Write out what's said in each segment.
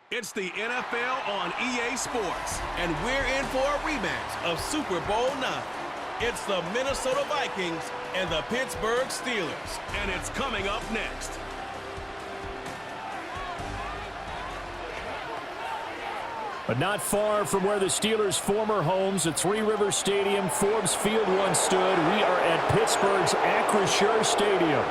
It's the NFL on EA Sports, and we're in for a rematch of Super Bowl IX. It's the Minnesota Vikings and the Pittsburgh Steelers, and it's coming up next. But not far from where the Steelers' former homes at Three Rivers Stadium, Forbes Field once stood, we are at Pittsburgh's Acrisure Stadium.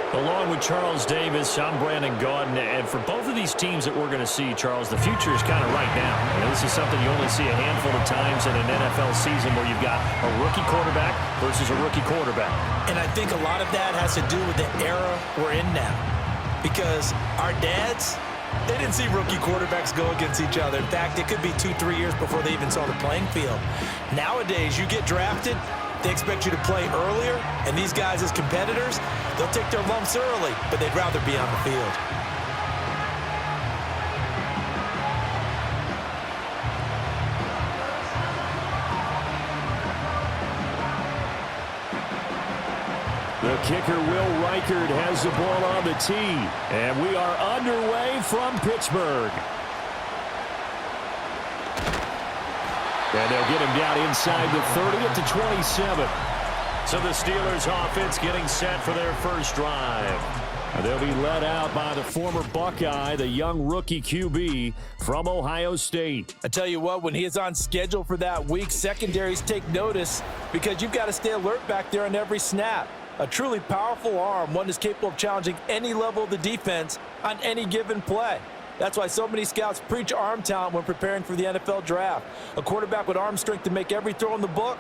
Along with Charles Davis, I'm Brandon Gaudin, and for both of these teams that we're going to see, Charles, the future is kind of right now. This is something you only see a handful of times in an NFL season where you've got a rookie quarterback versus a rookie quarterback. And I think a lot of that has to do with the era we're in now. Because our dads, they didn't see rookie quarterbacks go against each other. In fact, it could be 2-3 years before they even saw the playing field. Nowadays, you get drafted, they expect you to play earlier, and these guys as competitors, they'll take their lumps early, but they'd rather be on the field. The kicker, Will Reichard, has the ball on the tee, and we are underway from Pittsburgh. And they'll get him down inside the 30 at the 27. So the Steelers offense getting set for their first drive. And they'll be led out by the former Buckeye, the young rookie QB from Ohio State. I tell you what, when he is on schedule for that week, secondaries take notice because you've got to stay alert back there on every snap. A truly powerful arm, one that's capable of challenging any level of the defense on any given play. That's why so many scouts preach arm talent when preparing for the NFL draft. A quarterback with arm strength to make every throw in the book,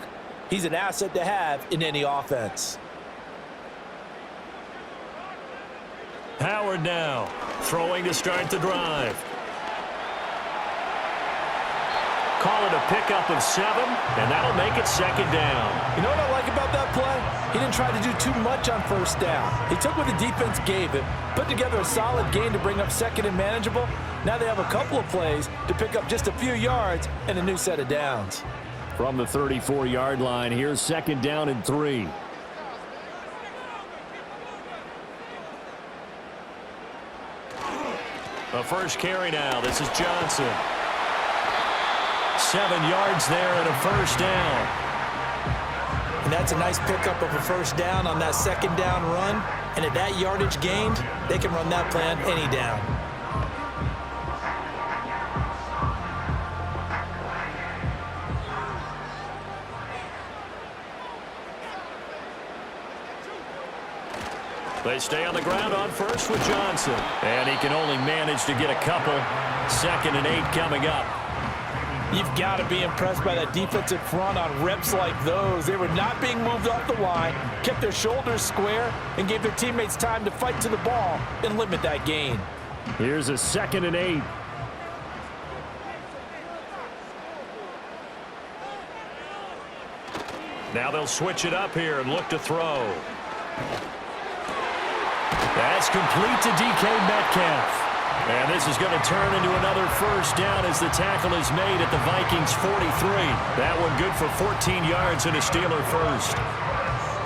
he's an asset to have in any offense. Howard now, throwing to start the drive. Call it a pickup of 7, and that'll make it second down. You know what I like about that play? He didn't try to do too much on first down. He took what the defense gave him, put together a solid gain to bring up second and manageable. Now they have a couple of plays to pick up just a few yards and a new set of downs. From the 34-yard line, here's second down and 3. The first carry now. This is Johnson. 7 yards there and a first down. And that's a nice pickup of a first down on that second down run. And at that yardage gained, they can run that play on any down. They stay on the ground on first with Johnson. And he can only manage to get a couple. 2nd and 8 coming up. You've got to be impressed by that defensive front on reps like those. They were not being moved off the line, kept their shoulders square, and gave their teammates time to fight to the ball and limit that gain. Here's a 2nd and 8. Now they'll switch it up here and look to throw. That's complete to DK Metcalf. And this is going to turn into another first down as the tackle is made at the Vikings 43. That one good for 14 yards and a Steeler first.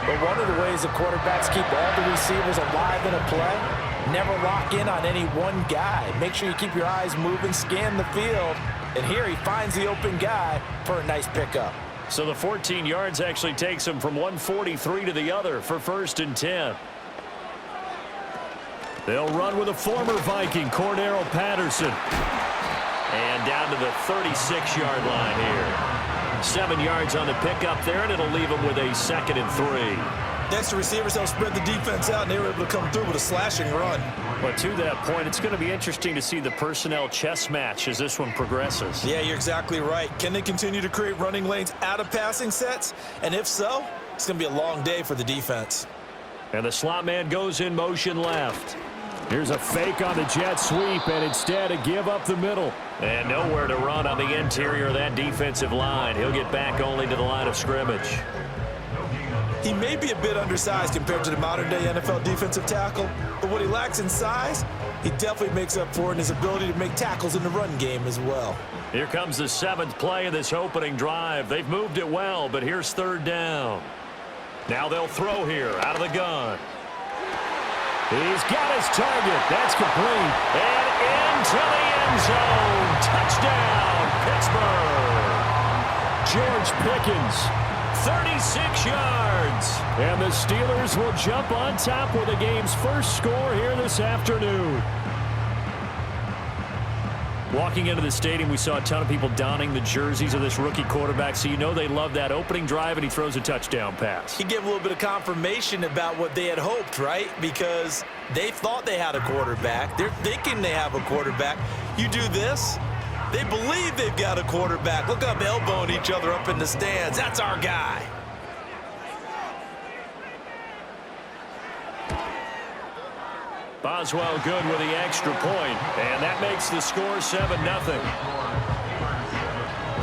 But one of the ways the quarterbacks keep all the receivers alive in a play, never lock in on any one guy. Make sure you keep your eyes moving, scan the field. And here he finds the open guy for a nice pickup. So the 14 yards actually takes him from 143 to the other for 1st and 10. They'll run with a former Viking, Cordero Patterson. And down to the 36-yard line here. 7 yards on the pickup there, and it'll leave them with a 2nd and 3. Next, the receivers help spread the defense out, and they were able to come through with a slashing run. But to that point, it's going to be interesting to see the personnel chess match as this one progresses. Yeah, you're exactly right. Can they continue to create running lanes out of passing sets? And if so, it's going to be a long day for the defense. And the slot man goes in motion left. Here's a fake on the jet sweep, and instead a give up the middle. And nowhere to run on the interior of that defensive line. He'll get back only to the line of scrimmage. He may be a bit undersized compared to the modern-day NFL defensive tackle, but what he lacks in size, he definitely makes up for in his ability to make tackles in the run game as well. Here comes the 7th play of this opening drive. They've moved it well, but here's 3rd down. Now they'll throw here out of the gun. He's got his target. That's complete. And into the end end zone. Touchdown, Pittsburgh. George Pickens, 36 yards. And the Steelers will jump on top with the game's first score here this afternoon. Walking into the stadium, we saw a ton of people donning the jerseys of this rookie quarterback, so you know they love that opening drive, and he throws a touchdown pass. He gave a little bit of confirmation about what they had hoped, right? Because they thought they had a quarterback. They're thinking they have a quarterback. You do this, they believe they've got a quarterback. Look up, elbowing each other up in the stands. That's our guy. Boswell good with the extra point, and that makes the score 7-0.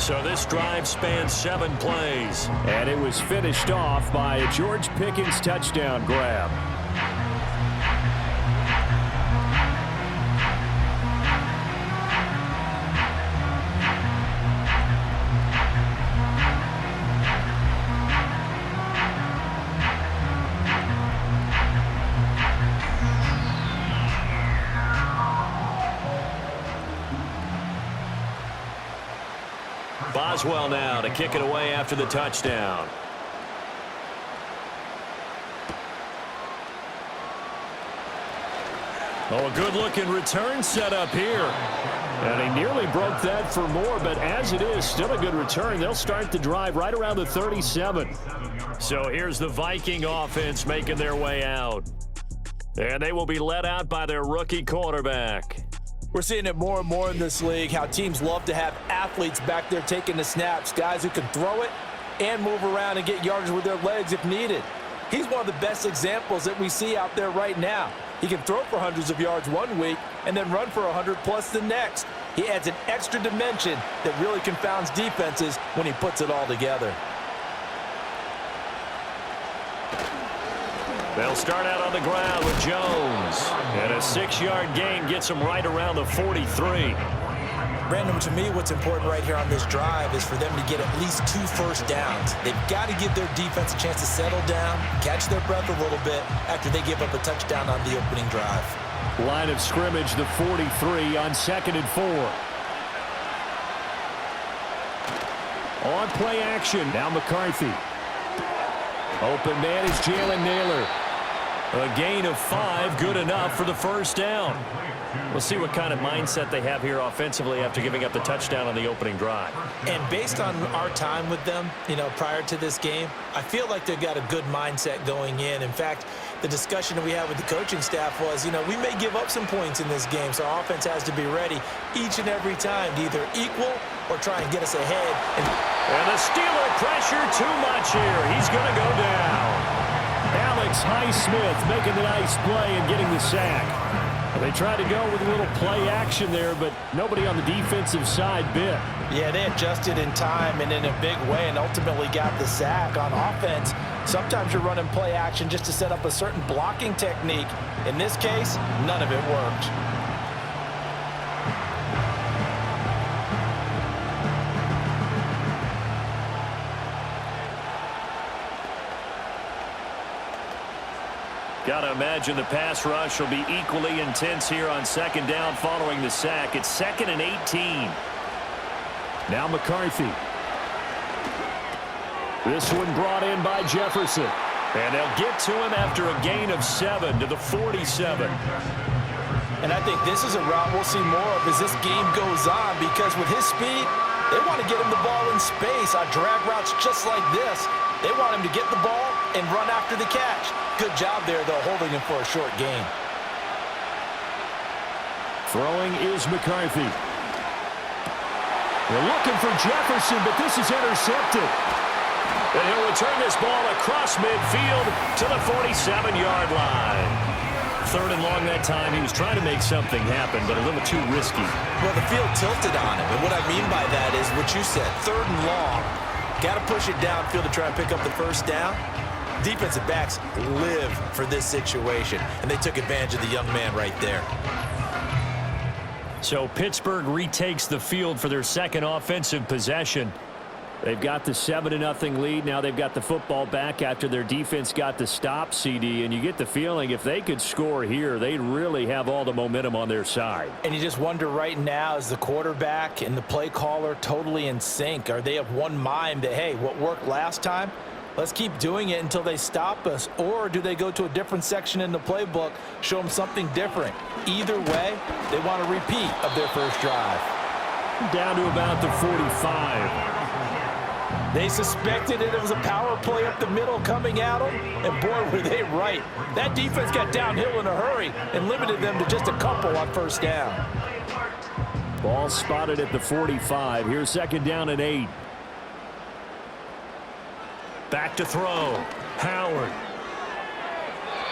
So this drive spans 7 plays, and it was finished off by a George Pickens touchdown grab. Boswell now to kick it away after the touchdown. Oh, a good-looking return set up here. And he nearly broke that for more, but as it is, still a good return. They'll start the drive right around the 37. So here's the Viking offense making their way out. And they will be led out by their rookie quarterback. We're seeing it more and more in this league, how teams love to have athletes back there taking the snaps, guys who can throw it and move around and get yardage with their legs if needed. He's one of the best examples that we see out there right now. He can throw for hundreds of yards one week and then run for 100+ the next. He adds an extra dimension that really confounds defenses when he puts it all together. They'll start out on the ground with Jones. And a 6-yard gain gets him right around the 43. Brandon, to me, what's important right here on this drive is for them to get at least 2 first downs. They've got to give their defense a chance to settle down, catch their breath a little bit after they give up a touchdown on the opening drive. Line of scrimmage, the 43 on 2nd and 4. On play action, now McCarthy. Open man is Jalen Naylor. A gain of 5, good enough for the first down. We'll see what kind of mindset they have here offensively after giving up the touchdown on the opening drive. And based on our time with them, prior to this game, I feel like they've got a good mindset going in. In fact, the discussion that we had with the coaching staff was, we may give up some points in this game, so our offense has to be ready each and every time to either equal or try and get us ahead. And the Steeler pressure too much here. He's going to go down. Alex Highsmith making the nice play and getting the sack. They tried to go with a little play action there, but nobody on the defensive side bit. Yeah, they adjusted in time and in a big way and ultimately got the sack. On offense, sometimes you're running play action just to set up a certain blocking technique. In this case, none of it worked. Got to imagine the pass rush will be equally intense here on 2nd down following the sack. It's 2nd and 18. Now McCarthy. This one brought in by Jefferson. And they'll get to him after a gain of 7 to the 47. And I think this is a route we'll see more of as this game goes on, because with his speed, they want to get him the ball in space on drag routes just like this. They want him to get the ball and run after the catch. Good job there, though, holding him for a short gain. Throwing is McCarthy. They're looking for Jefferson, but this is intercepted. And he'll return this ball across midfield to the 47-yard line. 3rd and long that time. He was trying to make something happen, but a little too risky. Well, the field tilted on him, and what I mean by that is what you said, 3rd and long. Got to push it downfield to try and pick up the first down. Defensive backs live for this situation, and they took advantage of the young man right there. So Pittsburgh retakes the field for their 2nd offensive possession. They've got the 7-0 lead. Now they've got the football back after their defense got the stop, CD. And you get the feeling if they could score here, they'd really have all the momentum on their side. And you just wonder right now, is the quarterback and the play caller totally in sync? Are they of one mind that, hey, what worked last time, let's keep doing it until they stop us? Or do they go to a different section in the playbook, show them something different? Either way, they want a repeat of their first drive. Down to about the 45. They suspected it was a power play up the middle coming at them, and boy, were they right. That defense got downhill in a hurry and limited them to just a couple on first down. Ball spotted at the 45. Here's 2nd down and 8. Back to throw. Howard.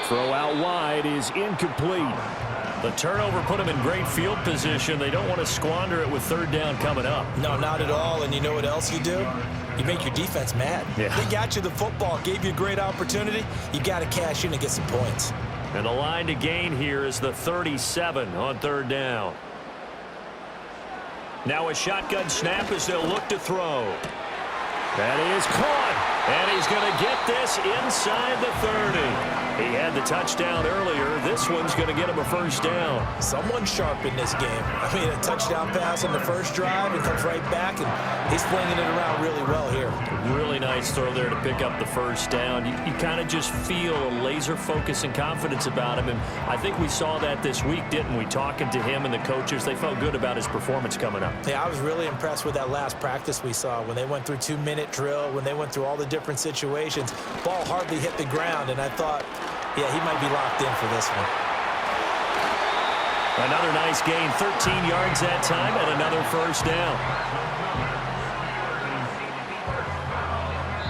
Throw out wide is incomplete. The turnover put them in great field position. They don't want to squander it with 3rd down coming up. No, not at all. And you know what else you do? You make your defense mad. Yeah. They got you the football, gave you a great opportunity. You got to cash in and get some points. And the line to gain here is the 37 on 3rd down. Now a shotgun snap as they'll look to throw. That is caught. And he's going to get this inside the 30. He had the touchdown earlier. This one's going to get him a first down. Someone sharp in this game. I mean, a touchdown pass on the first drive and comes right back, and he's flinging it around really well here. Really nice throw there to pick up the first down. You kind of just feel a laser focus and confidence about him, and I think we saw that this week, didn't we? Talking to him and the coaches, they felt good about his performance coming up. Yeah, I was really impressed with that last practice we saw when they went through 2-minute drill, when they went through all the different situations. Ball hardly hit the ground, and I thought, yeah, he might be locked in for this one. Another nice gain, 13 yards that time, and another first down.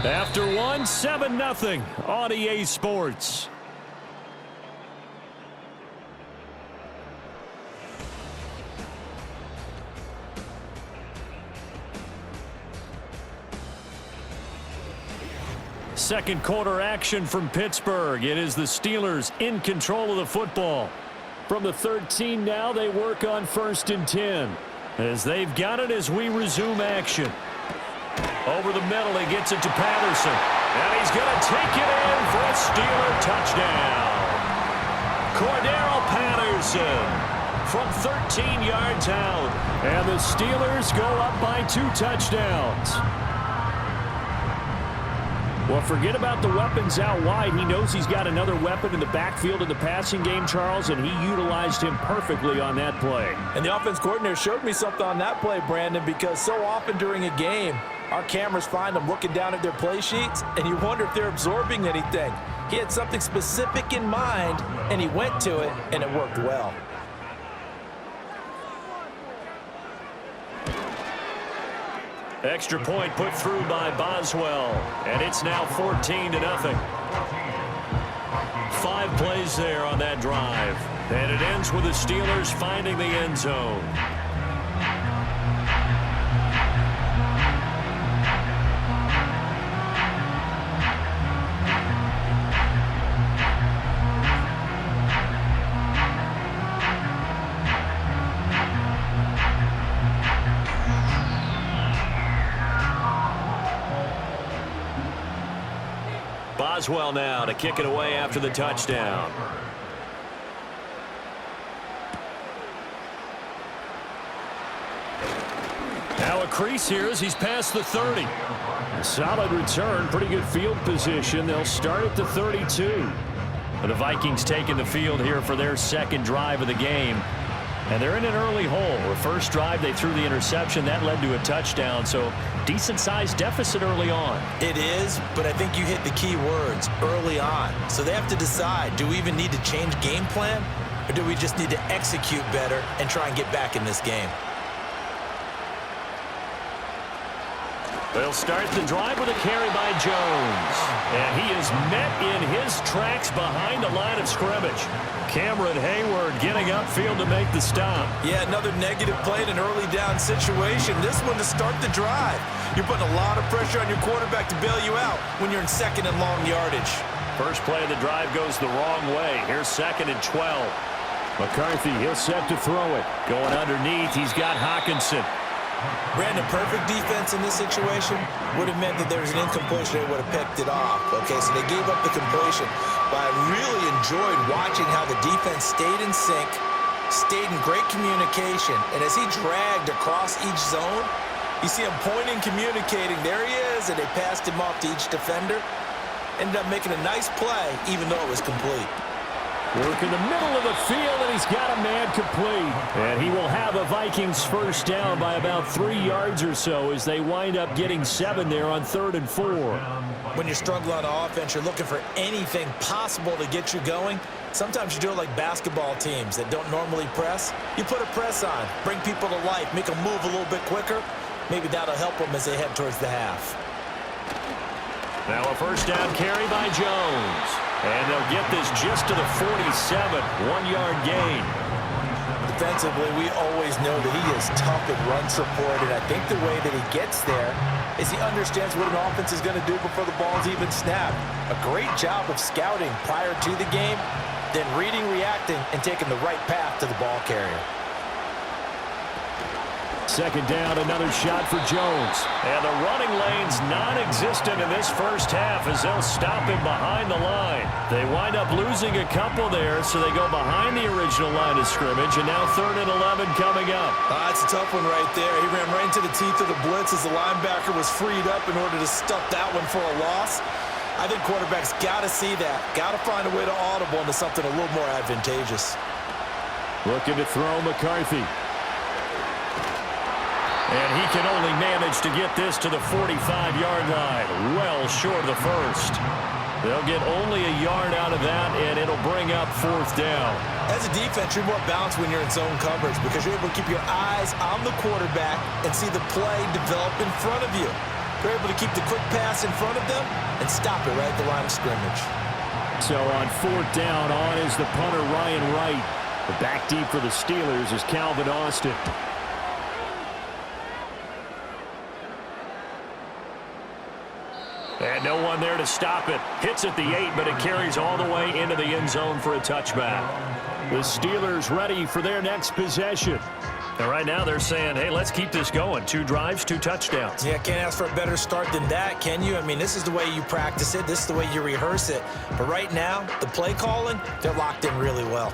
After one, 7-0 on EA Sports. Second quarter action from Pittsburgh. It is the Steelers in control of the football. From the 13 now, they work on 1st and 10. As they've got it as we resume action. Over the middle, he gets it to Patterson. And he's going to take it in for a Steeler touchdown. Cordero Patterson from 13 yards out. And the Steelers go up by 2 touchdowns. Well, forget about the weapons out wide. He knows he's got another weapon in the backfield in the passing game, Charles, and he utilized him perfectly on that play. And the offense coordinator showed me something on that play, Brandon, because so often during a game, our cameras find them looking down at their play sheets, and you wonder if they're absorbing anything. He had something specific in mind, and he went to it, and it worked well. Extra point put through by Boswell, and it's now 14-0. 5 plays there on that drive, and it ends with the Steelers finding the end zone. Boswell now to kick it away after the touchdown. Now a crease here as he's past the 30. Solid return, pretty good field position. They'll start at the 32. The Vikings taking the field here for their second drive of the game. And they're in an early hole. The first drive, they threw the interception. That led to a touchdown, so decent-sized deficit early on. It is, but I think you hit the key words, early on. So they have to decide, do we even need to change game plan, or do we just need to execute better and try and get back in this game? They'll start the drive with a carry by Jones. And he is met in his tracks behind the line of scrimmage. Cameron Hayward getting upfield to make the stop. Yeah, another negative play in an early down situation. This one to start the drive. You're putting a lot of pressure on your quarterback to bail you out when you're in 2nd and long yardage. First play of the drive goes the wrong way. Here's 2nd and 12. McCarthy, he'll set to throw it. Going underneath, he's got Hawkinson. Ran the perfect defense in this situation would have meant that there was an incompletion. They would have picked it off. Okay, so they gave up the completion. But I really enjoyed watching how the defense stayed in sync, stayed in great communication. And as he dragged across each zone, you see him pointing, communicating. There he is, and they passed him off to each defender. Ended up making a nice play, even though it was complete. Work in the middle of the field, and he's got a man complete. And he will have a Vikings first down by about 3 yards or so as they wind up getting 7 there on 3rd and 4. When you're struggling on offense, you're looking for anything possible to get you going. Sometimes you do it like basketball teams that don't normally press. You put a press on, bring people to life, make them move a little bit quicker. Maybe that'll help them as they head towards the half. Now a first down carry by Jones. And they'll get this just to the 47, 1-yard gain. Defensively, we always know that he is tough in run support, and I think the way that he gets there is he understands what an offense is going to do before the ball's even snapped. A great job of scouting prior to the game, then reading, reacting, and taking the right path to the ball carrier. Second down, another shot for Jones. And the running lane's non-existent in this first half as they'll stop him behind the line. They wind up losing a couple there, so they go behind the original line of scrimmage, and now 3rd and 11 coming up. That's a tough one right there. He ran right into the teeth of the blitz as the linebacker was freed up in order to stuff that one for a loss. I think quarterbacks got to see that. Got to find a way to audible into something a little more advantageous. Looking to throw McCarthy. And he can only manage to get this to the 45-yard line, well short of the first. They'll get only a yard out of that, and it'll bring up 4th down. As a defense, you're more balanced when you're in zone coverage because you're able to keep your eyes on the quarterback and see the play develop in front of you. You're able to keep the quick pass in front of them and stop it right at the line of scrimmage. So on 4th down, on is the punter Ryan Wright. The back deep for the Steelers is Calvin Austin. And no one there to stop it. Hits at the 8, but it carries all the way into the end zone for a touchback. The Steelers ready for their next possession. And right now they're saying, hey, let's keep this going. 2 drives, 2 touchdowns. Yeah, can't ask for a better start than that, can you? I mean, this is the way you practice it. This is the way you rehearse it. But right now, the play calling, they're locked in really well.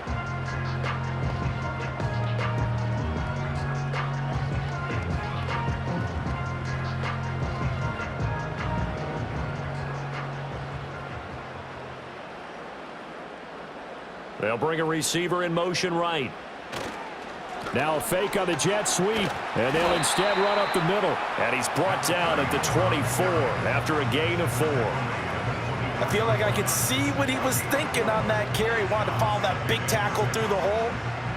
They'll bring a receiver in motion right. Now a fake on the jet sweep, and they'll instead run up the middle. And he's brought down at the 24 after a gain of 4. I feel like I could see what he was thinking on that carry. Wanted to follow that big tackle through the hole.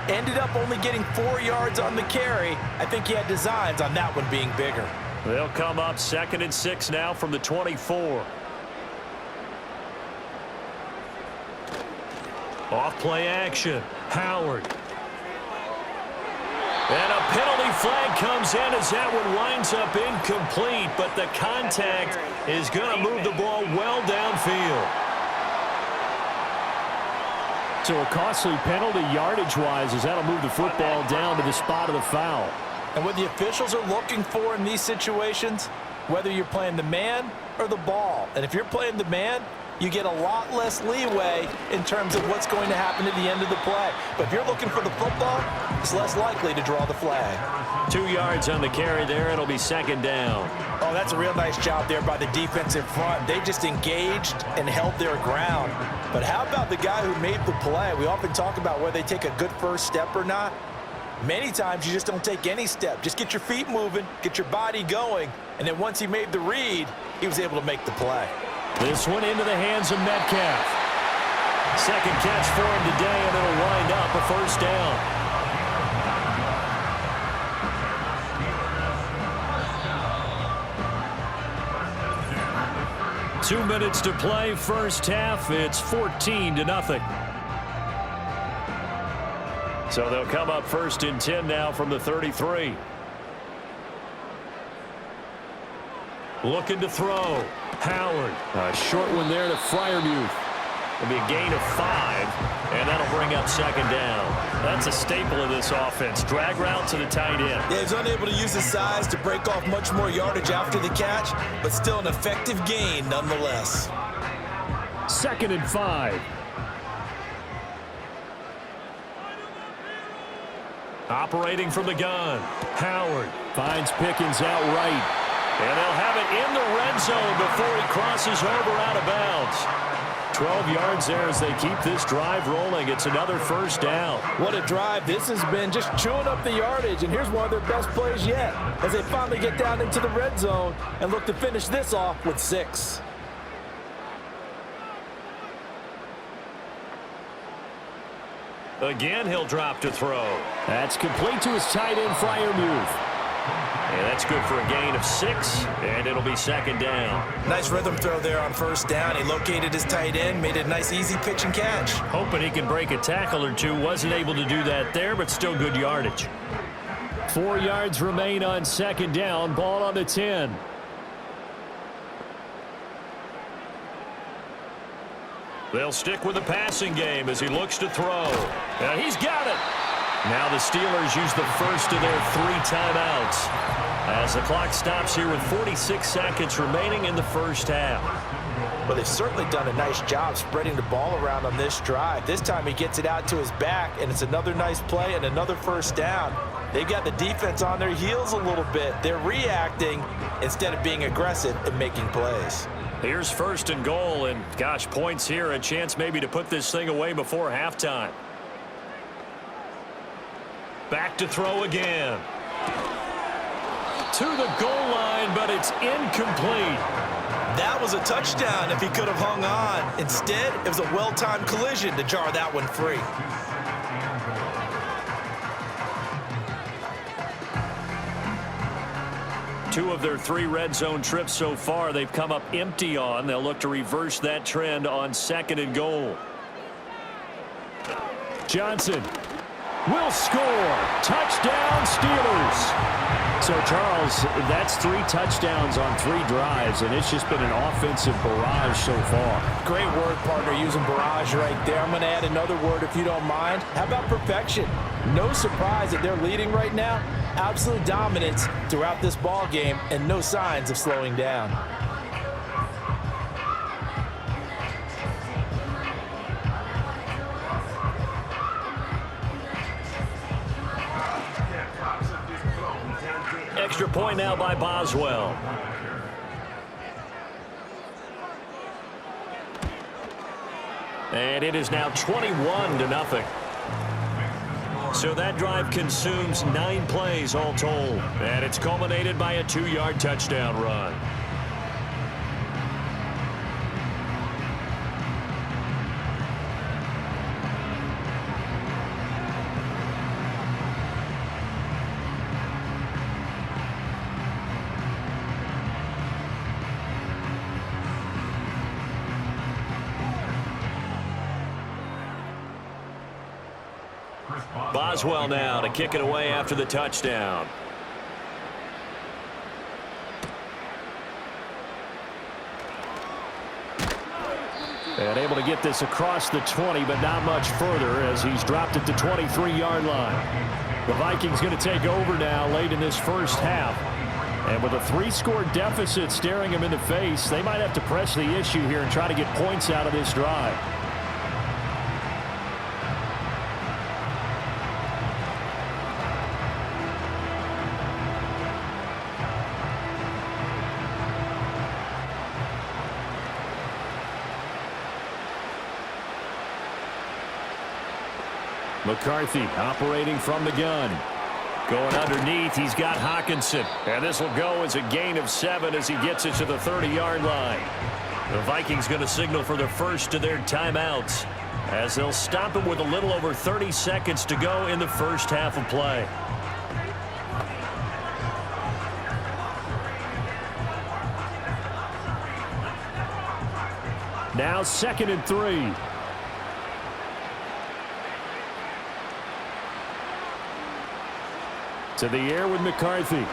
Ended up only getting 4 yards on the carry. I think he had designs on that one being bigger. They'll come up 2nd and 6 now from the 24. Off play action. Howard. And a penalty flag comes in as that one winds up incomplete, but the contact is going to move the ball well downfield. So a costly penalty yardage-wise as that'll move the football down to the spot of the foul. And what the officials are looking for in these situations, whether you're playing the man or the ball. And if you're playing the man, you get a lot less leeway in terms of what's going to happen at the end of the play. But if you're looking for the football, it's less likely to draw the flag. 2 yards on the carry there. It'll be 2nd down. Oh, that's a real nice job there by the defensive front. They just engaged and held their ground. But how about the guy who made the play? We often talk about whether they take a good first step or not. Many times you just don't take any step. Just get your feet moving, get your body going, and then once he made the read, he was able to make the play. This one into the hands of Metcalf. Second catch for him today, and it'll wind up a first down. Two minutes to play, first half. It's 14-0. So they'll come up 1st and 10 now from the 33. Looking to throw. Howard. A short one there to Freiermuth. It'll be a gain of 5, and that'll bring up second down. That's a staple of this offense. Drag route to the tight end. Yeah, he's unable to use his size to break off much more yardage after the catch, but still an effective gain nonetheless. 2nd and 5. Operating from the gun. Howard finds Pickens out right. And they'll have it in the red zone before he crosses over out of bounds. 12 yards there as they keep this drive rolling. It's another first down. What a drive this has been, just chewing up the yardage. And here's one of their best plays yet as they finally get down into the red zone and look to finish this off with 6. Again, he'll drop to throw. That's complete to his tight end, Freiermuth. And that's good for a gain of 6, and it'll be second down. Nice rhythm throw there on first down. He located his tight end, made a nice easy pitch and catch. Hoping he can break a tackle or two. Wasn't able to do that there, but still good yardage. 4 yards remain on second down. Ball on the 10. They'll stick with the passing game as he looks to throw. And he's got it. Now the Steelers use the first of their 3 timeouts as the clock stops here with 46 seconds remaining in the first half. Well, they've certainly done a nice job spreading the ball around on this drive. This time he gets it out to his back, and it's another nice play and another first down. They've got the defense on their heels a little bit. They're reacting instead of being aggressive and making plays. Here's 1st and goal, and gosh, points here, a chance maybe to put this thing away before halftime. Back to throw again. To the goal line, but it's incomplete. That was a touchdown if he could have hung on. Instead, it was a well-timed collision to jar that one free. Two of their 3 red zone trips so far they've come up empty on. They'll look to reverse that trend on 2nd and goal. Johnson will score. Touchdown, Steelers. So, Charles, that's 3 touchdowns on 3 drives, and it's just been an offensive barrage so far. Great word, partner, using barrage right there. I'm going to add another word if you don't mind. How about perfection? No surprise that they're leading right now. Absolute dominance throughout this ball game and no signs of slowing down. Extra point now by Boswell. And it is now 21-0. So that drive consumes 9 plays all told. And it's culminated by a 2-yard touchdown run. Boswell now to kick it away after the touchdown. And able to get this across the 20, but not much further as he's dropped it to 23-yard line. The Vikings going to take over now late in this first half. And with a 3-score deficit staring him in the face, they might have to press the issue here and try to get points out of this drive. McCarthy operating from the gun. Going underneath, he's got Hawkinson. And this will go as a gain of 7 as he gets it to the 30-yard line. The Vikings going to signal for the first of their timeouts as they'll stop him with a little over 30 seconds to go in the first half of play. Now 2nd and 3. To the air with McCarthy.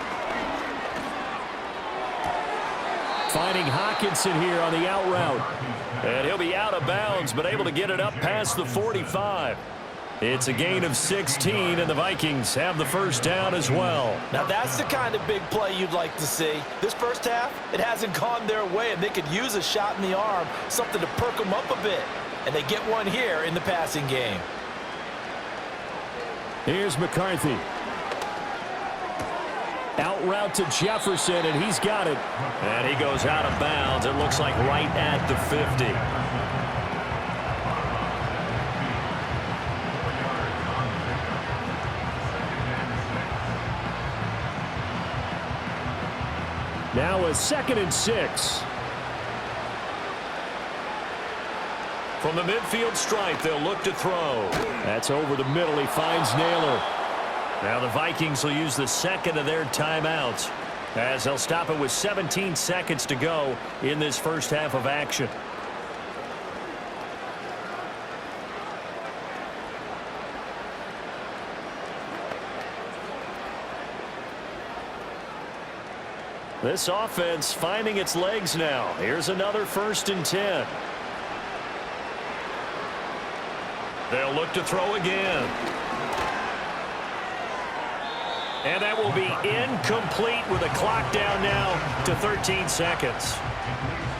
finding Hawkinson here on the out route. And he'll be out of bounds, but able to get it up past the 45. It's a gain of 16, and the Vikings have the first down as well. Now that's the kind of big play you'd like to see. This first half, it hasn't gone their way, and they could use a shot in the arm, something to perk them up a bit. And they get one here in the passing game. Here's McCarthy. Out route to Jefferson, and he's got it. And he goes out of bounds. It looks like right at the 50. Now a 2nd and 6. From the midfield stripe, they'll look to throw. That's over the middle. He finds Naylor. Now the Vikings will use the second of their timeouts as they'll stop it with 17 seconds to go in this first half of action. This offense finding its legs now. Here's another 1st and 10. They'll look to throw again. And that will be incomplete with a clock down now to 13 seconds.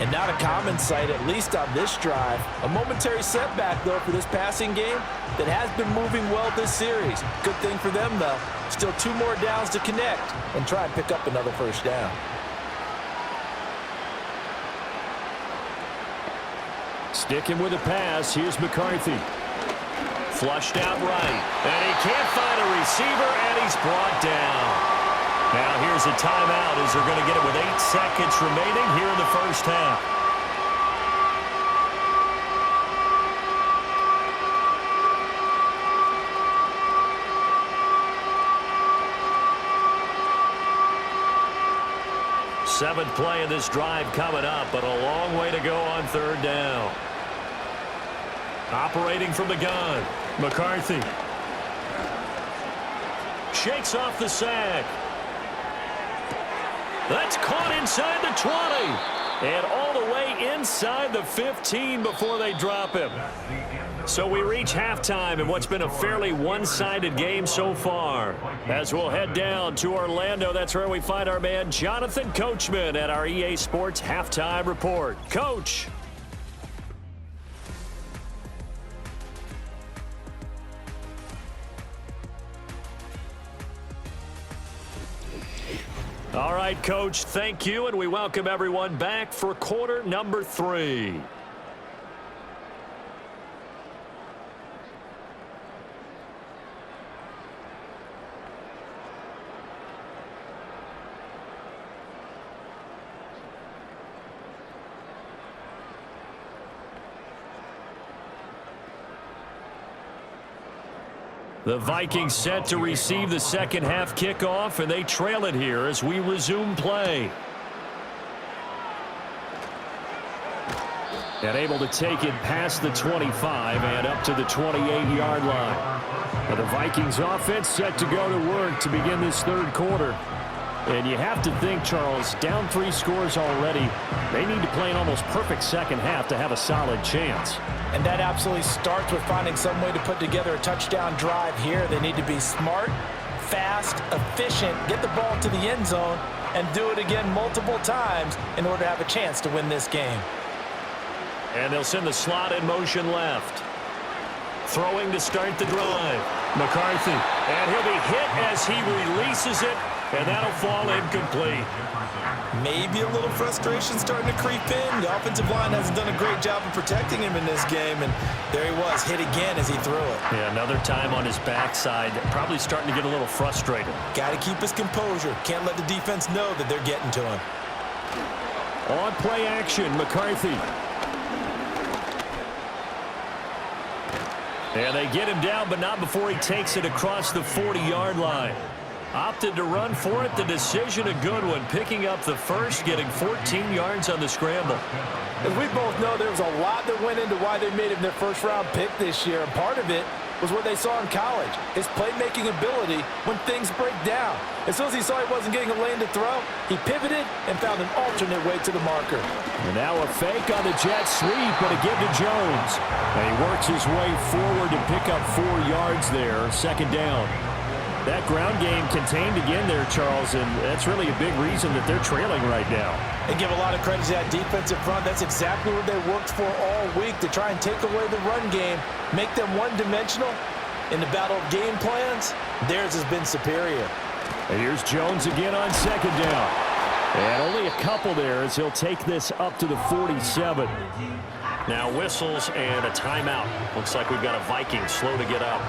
And not a common sight, at least on this drive. A momentary setback, though, for this passing game that has been moving well this series. Good thing for them, though. Still 2 more downs to connect and try and pick up another first down. Sticking with a pass, here's McCarthy. Flushed out right, and he can't find a receiver, and he's brought down. Now here's a timeout as they're going to get it with 8 seconds remaining here in the first half. Seventh play of this drive coming up, but a long way to go on 3rd down. Operating from the gun, McCarthy. Shakes off the sack. That's caught inside the 20. And all the way inside the 15 before they drop him. So we reach halftime in what's been a fairly one-sided game so far. As we'll head down to Orlando, that's where we find our man Jonathan Coachman at our EA Sports Halftime Report. Coach. All right, Coach, thank you, and we welcome everyone back for quarter number 3. The Vikings set to receive the second half kickoff, and they trail it here as we resume play. And able to take it past the 25 and up to the 28-yard line. Now the Vikings offense set to go to work to begin this 3rd quarter. And you have to think, Charles, down 3 scores already. They need to play an almost perfect second half to have a solid chance. And that absolutely starts with finding some way to put together a touchdown drive here. They need to be smart, fast, efficient, get the ball to the end zone, and do it again multiple times in order to have a chance to win this game. And they'll send the slot in motion left. Throwing to start the drive. McCarthy. And he'll be hit as he releases it, and that'll fall incomplete. Maybe a little frustration starting to creep in. The offensive line hasn't done a great job of protecting him in this game, and there he was, hit again as he threw it. Yeah, another time on his backside, probably starting to get a little frustrated. Got to keep his composure. Can't let the defense know that they're getting to him. On play action, McCarthy. And they get him down, but not before he takes it across the 40-yard line. Opted to run for it. The decision a good one. Picking up the first, getting 14 yards on the scramble. As we both know, there was a lot that went into why they made him their first-round pick this year. And part of it was what they saw in college, his playmaking ability when things break down. As soon as he saw he wasn't getting a lane to throw, he pivoted and found an alternate way to the marker. And now a fake on the jet sweep, but a give to Jones. And he works his way forward to pick up 4 yards there, second down. That ground game contained again there, Charles, and that's really a big reason that they're trailing right now. They give a lot of credit to that defensive front. That's exactly what they worked for all week, to try and take away the run game, make them one-dimensional. In the battle of game plans, theirs has been superior. And here's Jones again on second down. And only a couple there as he'll take this up to the 47. Now whistles and a timeout. Looks like we've got a Viking slow to get up.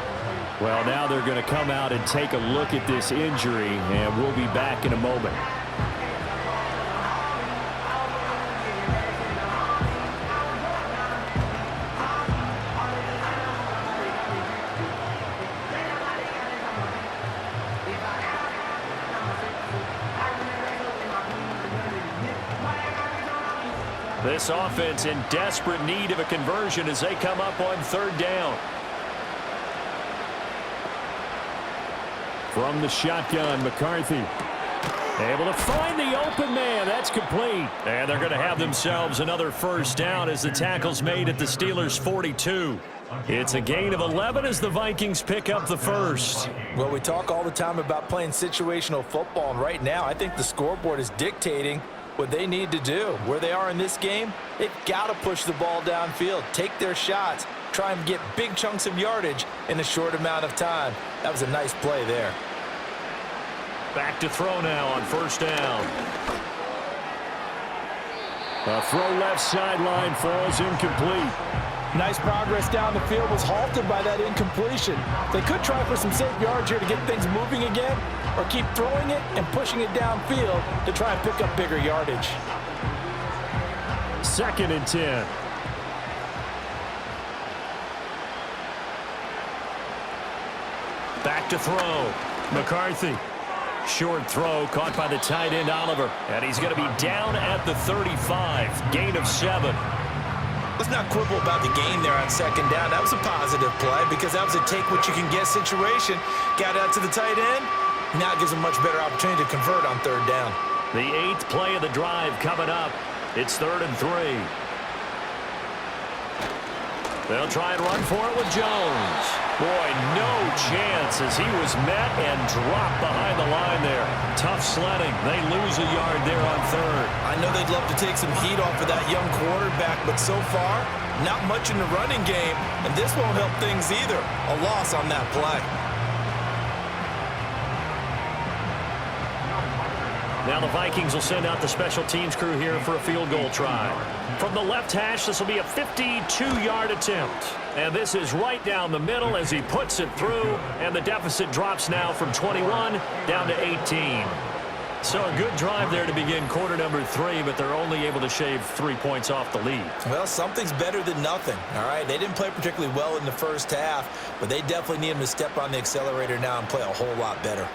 Well, now they're going to come out and take a look at this injury, and we'll be back in a moment. This offense in desperate need of a conversion as they come up on third down. From the shotgun, McCarthy able to find the open man. That's complete. And they're going to have themselves another first down as the tackle's made at the Steelers' 42. It's a gain of 11 as the Vikings pick up the first. Well, we talk all the time about playing situational football, and right now I think the scoreboard is dictating what they need to do. Where they are in this game, they've got to push the ball downfield, take their shots, try and get big chunks of yardage in a short amount of time. That was a nice play there. Back to throw now on first down. A throw left sideline falls incomplete. Nice progress down the field, was halted by that incompletion. They could try for some safe yards here to get things moving again, or keep throwing it and pushing it downfield to try and pick up bigger yardage. 2nd and 10. Back to throw. McCarthy. Short throw caught by the tight end Oliver. And he's going to be down at the 35. Gain of 7. Let's not quibble about the gain there on second down. That was a positive play because that was a take-what-you-can-get situation. Got out to the tight end. Now it gives them much better opportunity to convert on third down. The 8th play of the drive coming up. It's 3rd and 3. They'll try and run for it with Jones. Boy, no chance as he was met and dropped behind the line there. Tough sledding. They lose a yard there on 3rd. I know they'd love to take some heat off of that young quarterback, but so far, not much in the running game, and this won't help things either. A loss on that play. Now the Vikings will send out the special teams crew here for a field goal try. From the left hash, this will be a 52-yard attempt. And this is right down the middle as he puts it through, and the deficit drops now from 21 down to 18. So a good drive there to begin quarter number 3, but they're only able to shave 3 points off the lead. Well, something's better than nothing, all right? They didn't play particularly well in the first half, but they definitely need him to step on the accelerator now and play a whole lot better.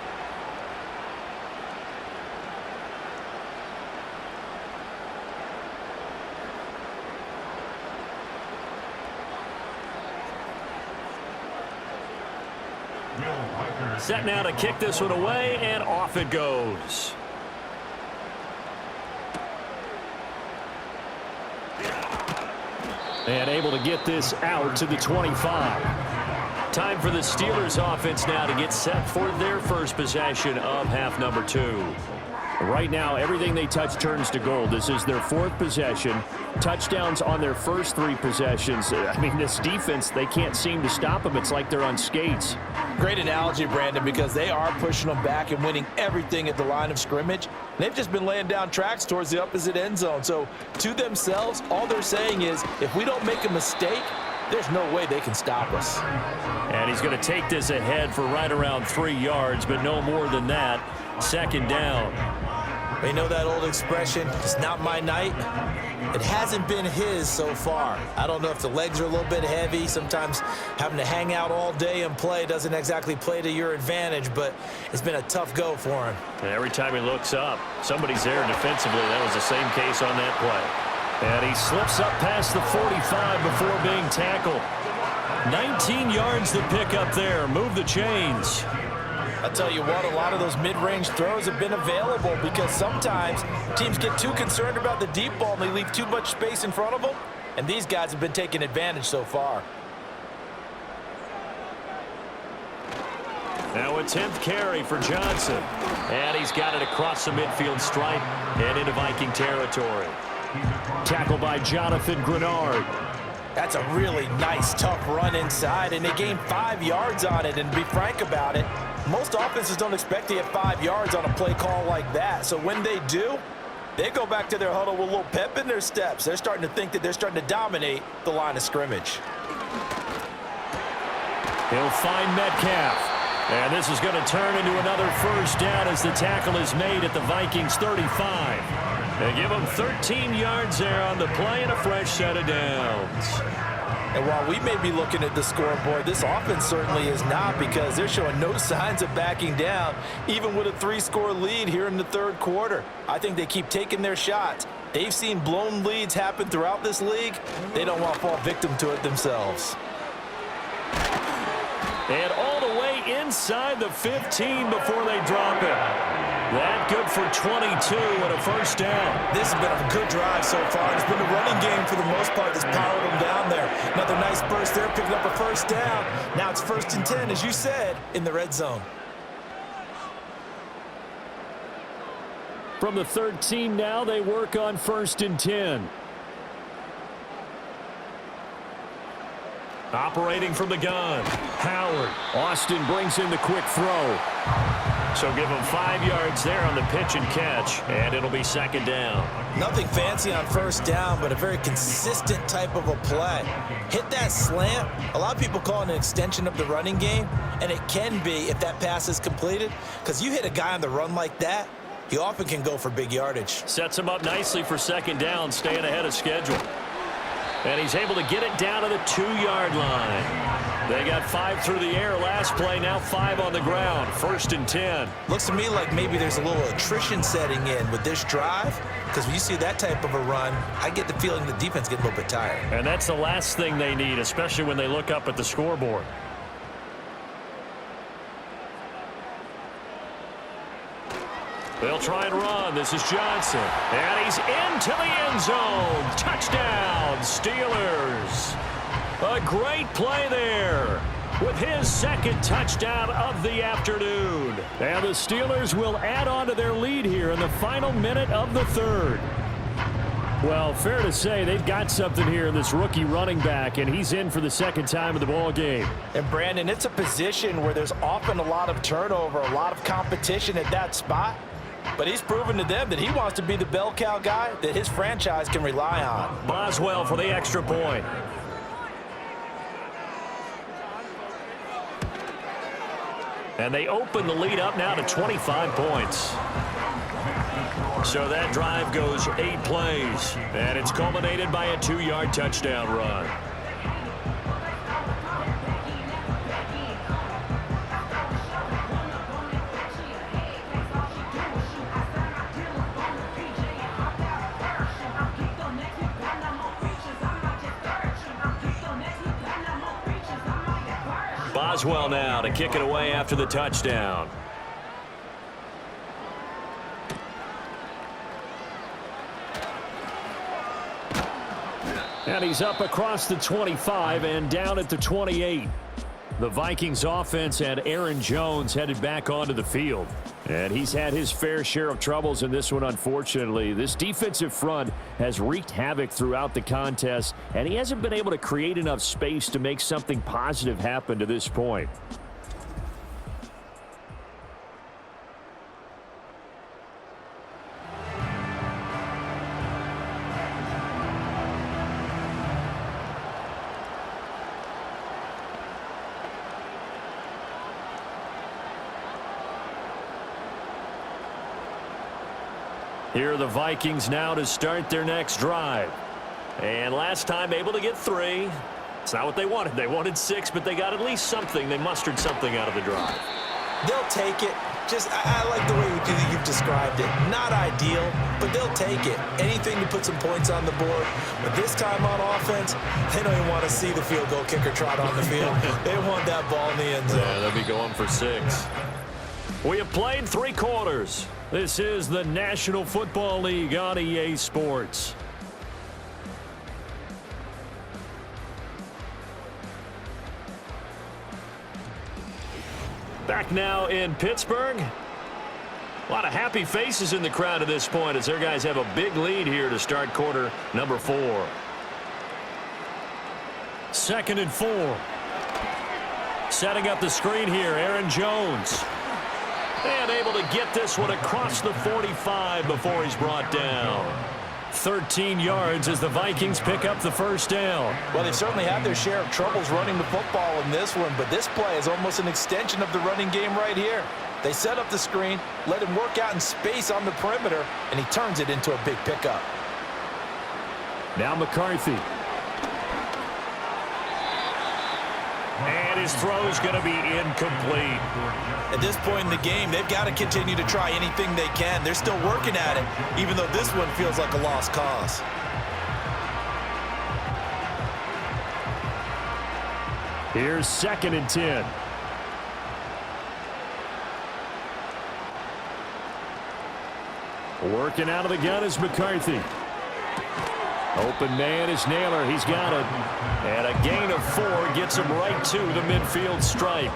Set now to kick this one away, and off it goes. And able to get this out to the 25. Time for the Steelers offense now to get set for their first possession of half number 2. Right now, everything they touch turns to gold. This is their 4th possession. Touchdowns on their first 3 possessions. I mean, this defense, they can't seem to stop them. It's like they're on skates. Great analogy, Brandon, because they are pushing them back and winning everything at the line of scrimmage. They've just been laying down tracks towards the opposite end zone. So to themselves, all they're saying is, if we don't make a mistake, there's no way they can stop us. And he's going to take this ahead for right around 3 yards, but no more than that. 2nd down. You know that old expression, it's not my night? It hasn't been his so far. I don't know if the legs are a little bit heavy. Sometimes having to hang out all day and play doesn't exactly play to your advantage, but it's been a tough go for him. And every time he looks up, somebody's there defensively. That was the same case on that play. And he slips up past the 45 before being tackled. 19 yards to pick up there. Move the chains. I'll tell you what, a lot of those mid-range throws have been available because sometimes teams get too concerned about the deep ball and they leave too much space in front of them, and these guys have been taking advantage so far. Now a 10th carry for Johnson. And he's got it across the midfield stripe and into Viking territory. Tackled by Jonathan Grenard. That's a really nice, tough run inside, and they gained 5 yards on it. And to be frank about it, most offenses don't expect to get 5 yards on a play call like that. So when they do, they go back to their huddle with a little pep in their steps. They're starting to think that they're starting to dominate the line of scrimmage. He'll find Metcalf. And this is going to turn into another first down as the tackle is made at the Vikings 35. They give them 13 yards there on the play and a fresh set of downs. And while we may be looking at the scoreboard, this offense certainly is not, because they're showing no signs of backing down, even with a 3-score lead here in the third quarter. I think they keep taking their shots. They've seen blown leads happen throughout this league. They don't want to fall victim to it themselves. And all the way inside the 15 before they drop it. That good for 22 and a first down. This has been a good drive so far. It's been a running game for the most part that's powered them down there. Another nice burst there, picking up a first down. Now it's 1st and 10, as you said, in the red zone. From the 13 now, they work on 1st and 10. Operating from the gun, Howard. Austin brings in the quick throw. So give him 5 yards there on the pitch and catch, and it'll be 2nd down. Nothing fancy on 1st down, but a very consistent type of a play. Hit that slant. A lot of people call it an extension of the running game, and it can be if that pass is completed, because you hit a guy on the run like that, he often can go for big yardage. Sets him up nicely for 2nd down, staying ahead of schedule. And he's able to get it down to the 2-yard line. They got 5 through the air last play, now 5 on the ground. 1st and 10. Looks to me like maybe there's a little attrition setting in with this drive, because when you see that type of a run, I get the feeling the defense gets a little bit tired. And that's the last thing they need, especially when they look up at the scoreboard. They'll try and run. This is Johnson. And he's into the end zone. Touchdown, Steelers. A great play there with his 2nd touchdown of the afternoon. And the Steelers will add on to their lead here in the final minute of the 3rd. Well, fair to say they've got something here in this rookie running back, and he's in for the 2nd time of the ball game. And, Brandon, it's a position where there's often a lot of turnover, a lot of competition at that spot. But he's proven to them that he wants to be the bell cow guy that his franchise can rely on. Boswell for the extra point. And they open the lead up now to 25 points. So that drive goes 8 plays. And it's culminated by a 2-yard touchdown run. Boswell now to kick it away after the touchdown. And he's up across the 25 and down at the 28. The Vikings offense had Aaron Jones headed back onto the field. And he's had his fair share of troubles in this one, unfortunately. This defensive front has wreaked havoc throughout the contest, and he hasn't been able to create enough space to make something positive happen to this point. Here are the Vikings now to start their next drive. And last time able to get 3. It's not what they wanted. They wanted 6, but they got at least something. They mustered something out of the drive. They'll take it. I like the way you've described it. Not ideal, but they'll take it. Anything to put some points on the board. But this time on offense, they don't even want to see the field goal kicker trot on the field. They want that ball in the end zone. Yeah, they'll be going for 6. We have played 3 quarters. This is the National Football League on EA Sports. Back now in Pittsburgh. A lot of happy faces in the crowd at this point as their guys have a big lead here to start quarter number 4. 2nd and 4. Setting up the screen here, Aaron Jones. And able to get this one across the 45 before he's brought down. 13 yards as the Vikings pick up the first down. Well, they've certainly had their share of troubles running the football in this one, but this play is almost an extension of the running game right here. They set up the screen, let him work out in space on the perimeter, and he turns it into a big pickup. Now McCarthy. And his throw's going to be incomplete. At this point in the game, they've got to continue to try anything they can. They're still working at it, even though this one feels like a lost cause. Here's 2nd and 10. Working out of the gun is McCarthy. Open man is Naylor. He's got it. And a gain of 4 gets him right to the midfield stripe.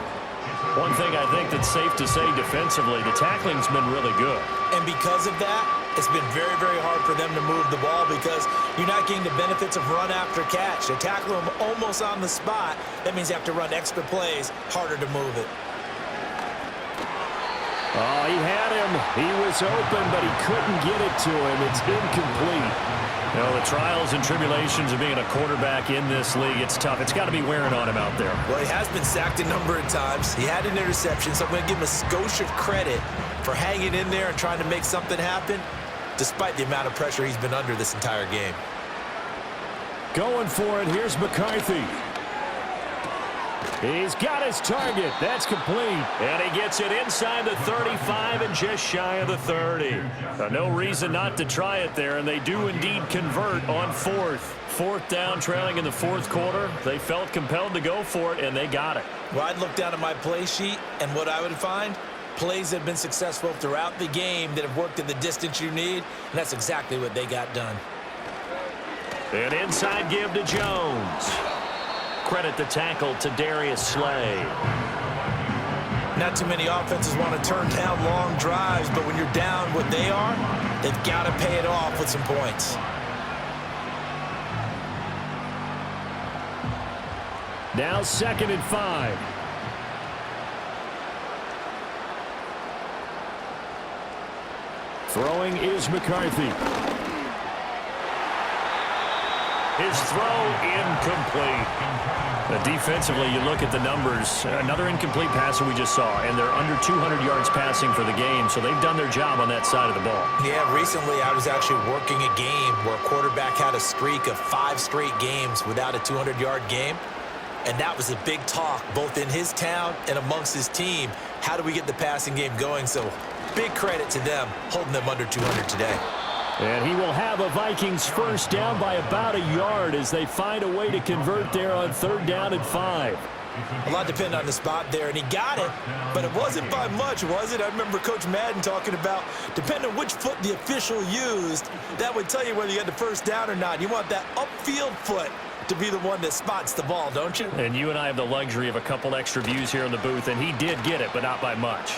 One thing I think that's safe to say defensively, the tackling's been really good. And because of that, it's been very, very hard for them to move the ball because you're not getting the benefits of run after catch. They tackle him almost on the spot. That means you have to run extra plays, harder to move it. Oh, he had him. He was open, but he couldn't get it to him. It's incomplete. You know, the trials and tribulations of being a quarterback in this league, it's tough. It's got to be wearing on him out there. Well, he has been sacked a number of times. He had an interception, so I'm going to give him a skosh of credit for hanging in there and trying to make something happen, despite the amount of pressure he's been under this entire game. Going for it. Here's McCarthy. He's got his target. That's complete. And he gets it inside the 35 and just shy of the 30. No reason not to try it there, and they do indeed convert on 4th. 4th down, trailing in the 4th quarter. They felt compelled to go for it, and they got it. Well, I'd look down at my play sheet, and what I would find, plays that have been successful throughout the game that have worked in the distance you need, and that's exactly what they got done. An inside give to Jones. Credit the tackle to Darius Slay. Not too many offenses want to turn down long drives, but when you're down what they are, they've got to pay it off with some points. Now 2nd and 5. Throwing is McCarthy. His throw incomplete. Defensively, you look at the numbers. Another incomplete pass that we just saw, and they're under 200 yards passing for the game, so they've done their job on that side of the ball. Yeah, recently I was actually working a game where a quarterback had a streak of 5 straight games without a 200-yard game, and that was a big talk both in his town and amongst his team. How do we get the passing game going? So big credit to them holding them under 200 today. And he will have a Vikings first down by about a yard as they find a way to convert there on 3rd down and 5. A lot depended on the spot there, and he got it, but it wasn't by much, was it? I remember Coach Madden talking about, depending on which foot the official used, that would tell you whether you had the first down or not. You want that upfield foot to be the one that spots the ball, don't you? And you and I have the luxury of a couple extra views here in the booth, and he did get it, but not by much.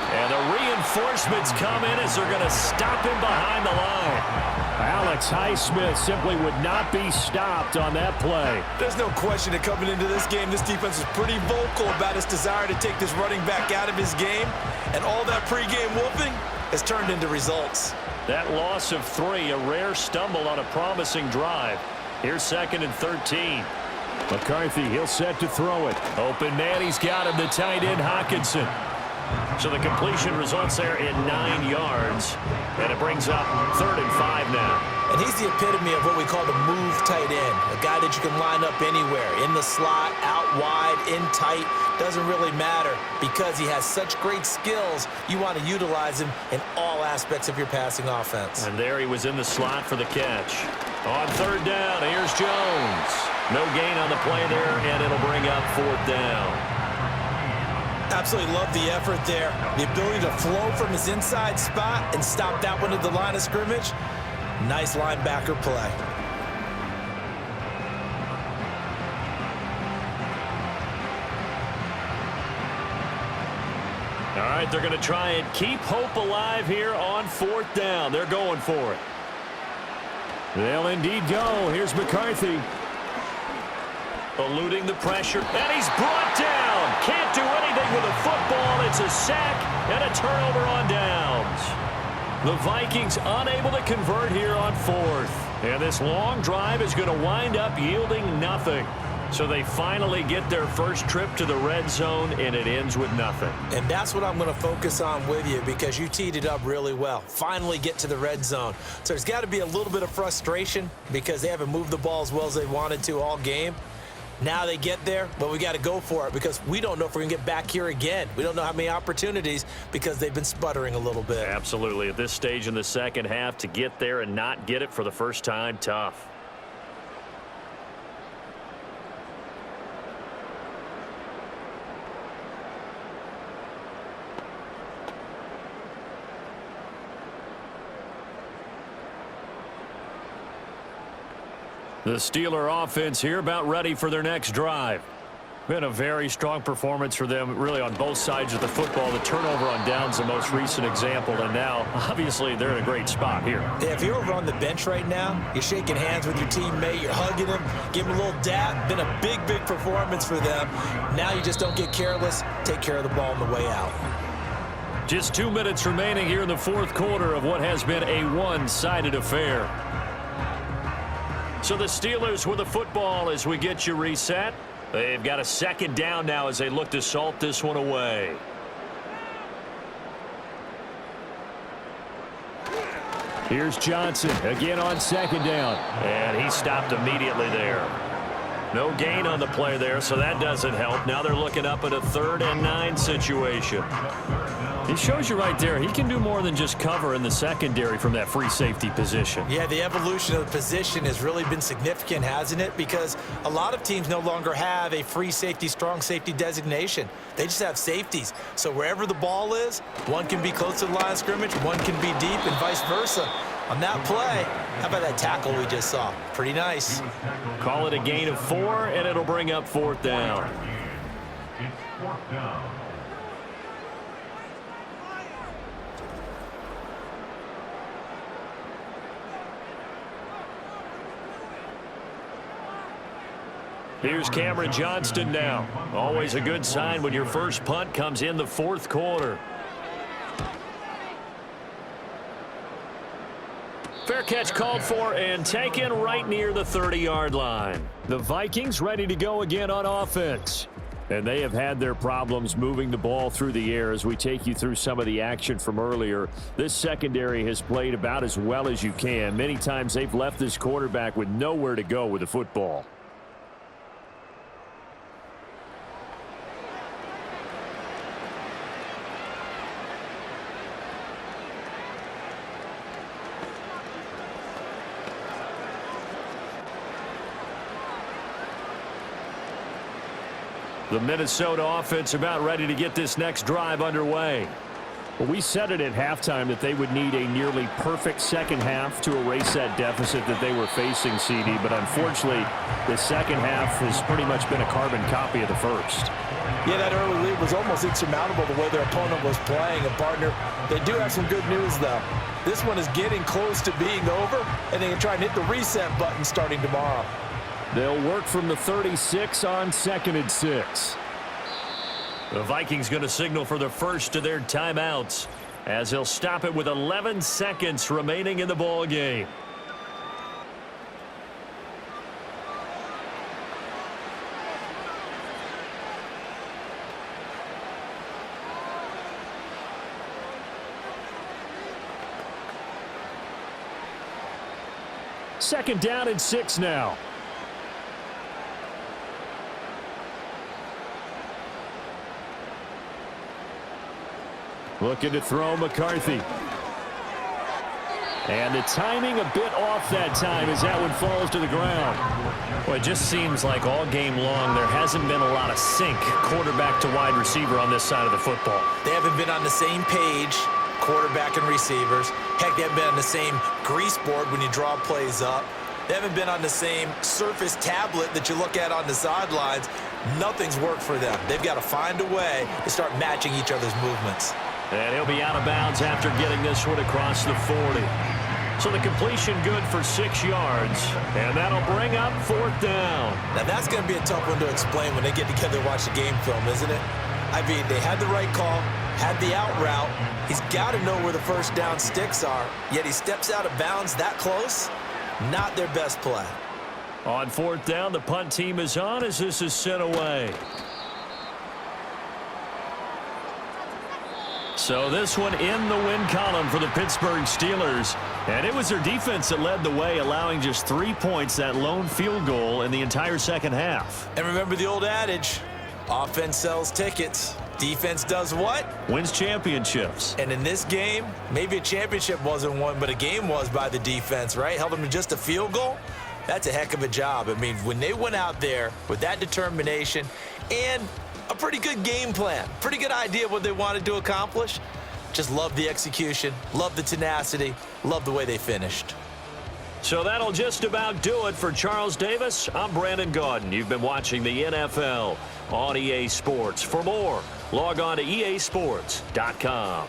And the reinforcements come in as they're going to stop him behind the line. Alex Highsmith simply would not be stopped on that play. There's no question that coming into this game, this defense is pretty vocal about its desire to take this running back out of his game. And all that pregame whooping has turned into results. That loss of 3, a rare stumble on a promising drive. Here's 2nd and 13. McCarthy, he'll set to throw it. Open man, he's got him, the tight end Hawkinson. So the completion results there in 9 yards. downs, and it brings up 3rd and 5 now. And he's the epitome of what we call the move tight end, a guy that you can line up anywhere, in the slot, out wide, in tight, doesn't really matter because he has such great skills. You want to utilize him in all aspects of your passing offense. And there he was in the slot for the catch. On 3rd down, here's Jones. No gain on the play there, and it'll bring up 4th down. Absolutely love the effort there. The ability to flow from his inside spot and stop that one at the line of scrimmage. Nice linebacker play. All right, they're going to try and keep hope alive here on 4th down. They're going for it. They'll indeed go. Here's McCarthy. Eluding the pressure, and he's brought down. Can't do anything with a football. It's a sack and a turnover on downs. The Vikings unable to convert here on 4th. And this long drive is going to wind up yielding nothing. So they finally get their first trip to the red zone, and it ends with nothing. And that's what I'm going to focus on with you because you teed it up really well. Finally get to the red zone. So there's got to be a little bit of frustration because they haven't moved the ball as well as they wanted to all game. Now they get there, but we got to go for it because we don't know if we're going to get back here again. We don't know how many opportunities because they've been sputtering a little bit. Absolutely. At this stage in the second half, to get there and not get it for the first time, tough. The Steeler offense here about ready for their next drive. Been a very strong performance for them, really, on both sides of the football. The turnover on downs, the most recent example, and now, obviously, they're in a great spot here. Yeah, if you're over on the bench right now, you're shaking hands with your teammate, you're hugging him, giving him a little dap. Been a big, big performance for them. Now you just don't get careless. Take care of the ball on the way out. Just 2 minutes remaining here in the 4th quarter of what has been a one-sided affair. So the Steelers with the football as we get you reset. They've got a 2nd down now as they look to salt this one away. Here's Johnson again on 2nd down. And he stopped immediately there. No gain on the play there, so that doesn't help. Now they're looking up at a 3rd and 9 situation. He shows you right there, he can do more than just cover in the secondary from that free safety position. Yeah, the evolution of the position has really been significant, hasn't it? Because a lot of teams no longer have a free safety, strong safety designation. They just have safeties. So wherever the ball is, one can be close to the line of scrimmage, one can be deep, and vice versa. On that play, how about that tackle we just saw? Pretty nice. Call it a gain of 4, and it'll bring up 4th down. It's 4th down. Here's Cameron Johnston now. Always a good sign when your first punt comes in the 4th quarter. Fair catch called for and taken right near the 30-yard line. The Vikings ready to go again on offense. And they have had their problems moving the ball through the air as we take you through some of the action from earlier. This secondary has played about as well as you can. Many times they've left this quarterback with nowhere to go with the football. The Minnesota offense about ready to get this next drive underway. Well, we said it at halftime that they would need a nearly perfect second half to erase that deficit that they were facing, CD. But unfortunately, the second half has pretty much been a carbon copy of the first. Yeah, that early lead was almost insurmountable the way their opponent was playing. And, partner, they do have some good news, though. This one is getting close to being over, and they can try and hit the reset button starting tomorrow. They'll work from the 36 on 2nd and 6. The Vikings going to signal for the first of their timeouts as they'll stop it with 11 seconds remaining in the ball game. 2nd down and 6 now. Looking to throw McCarthy. And the timing a bit off that time as that one falls to the ground. Well, it just seems like all game long there hasn't been a lot of sync quarterback to wide receiver on this side of the football. They haven't been on the same page, quarterback and receivers. Heck, they haven't been on the same grease board when you draw plays up. They haven't been on the same surface tablet that you look at on the sidelines. Nothing's worked for them. They've got to find a way to start matching each other's movements. And he'll be out of bounds after getting this one across the 40. So the completion good for 6 yards. And that'll bring up 4th down. Now that's going to be a tough one to explain when they get together and watch the game film, isn't it? I mean, they had the right call, had the out route. He's got to know where the first down sticks are, yet he steps out of bounds that close. Not their best play. On 4th down, the punt team is on as this is sent away. So this one in the win column for the Pittsburgh Steelers. And it was their defense that led the way, allowing just 3 points, that lone field goal in the entire second half. And remember the old adage, offense sells tickets. Defense does what? Wins championships. And in this game, maybe a championship wasn't won, but a game was by the defense, right? Held them to just a field goal. That's a heck of a job. I mean, when they went out there with that determination and a pretty good game plan, pretty good idea of what they wanted to accomplish, just love the execution, love the tenacity, love the way they finished. So that'll just about do it for Charles Davis. I'm Brandon Gaudin. You've been watching the NFL on EA Sports. For more, log on to easports.com.